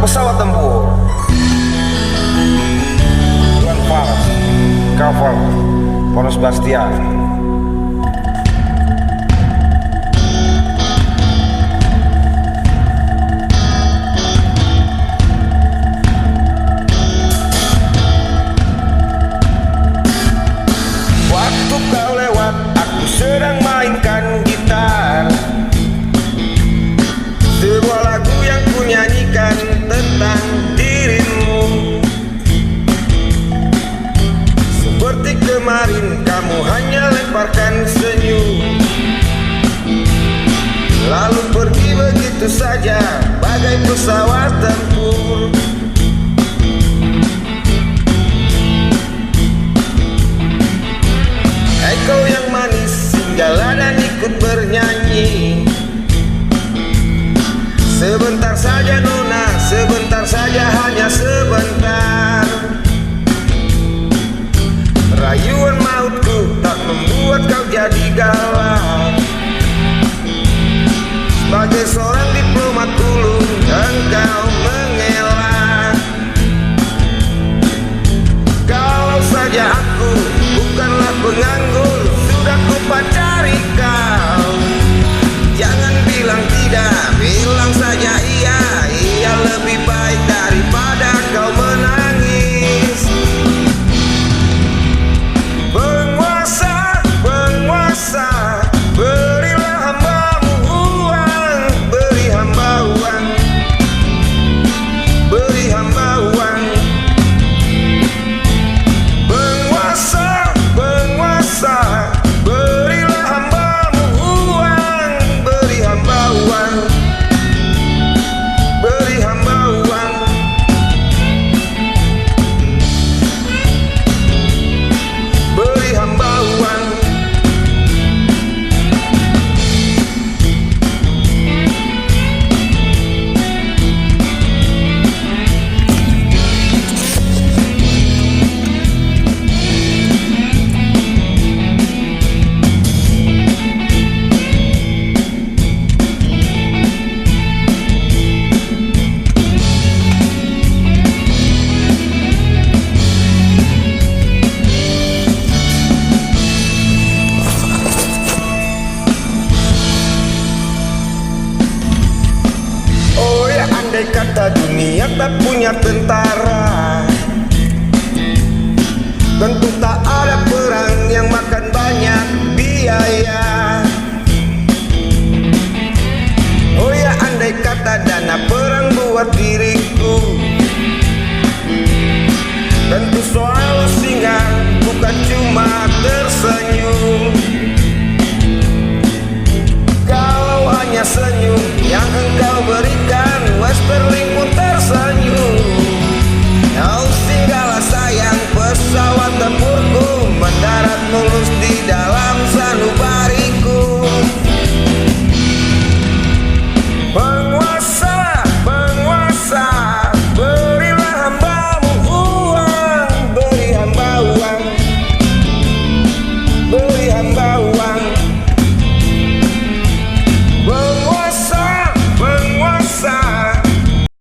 pesawat tempur. Tuan Fals, cover Ponus Bastian. Waktu kau lewat, aku sedang mainkan gitar. Sebuah lagu yang kunyanyikan tentang dirimu. Seperti kemarin kamu hanya lemparkan senyum, lalu pergi begitu saja bagai pesawat tempur. Hai kau yang manis, singgahlah dan ikut bernyanyi. Sebentar saja nona, sebentar saja, hanya sebentar. Rayuan mautku tak membuat kau jadi galau. Sebagai seorang diplomat ulung, engkau mengelak. Kalau saja aku bukanlah penganggur, sudah ku pacari kau. Jangan bilang tidak, bilang saja iya. Iya lebih baik daripada kau menangis. Penguasa, penguasa, berilah hambamu uang. Beri hamba uang, beri hamba uang. Penguasa, penguasa, berilah hambamu uang. Beri hamba uang, beri hamba uang. Beri hamba uang. Andai kata dunia tak punya tentara, tentu tak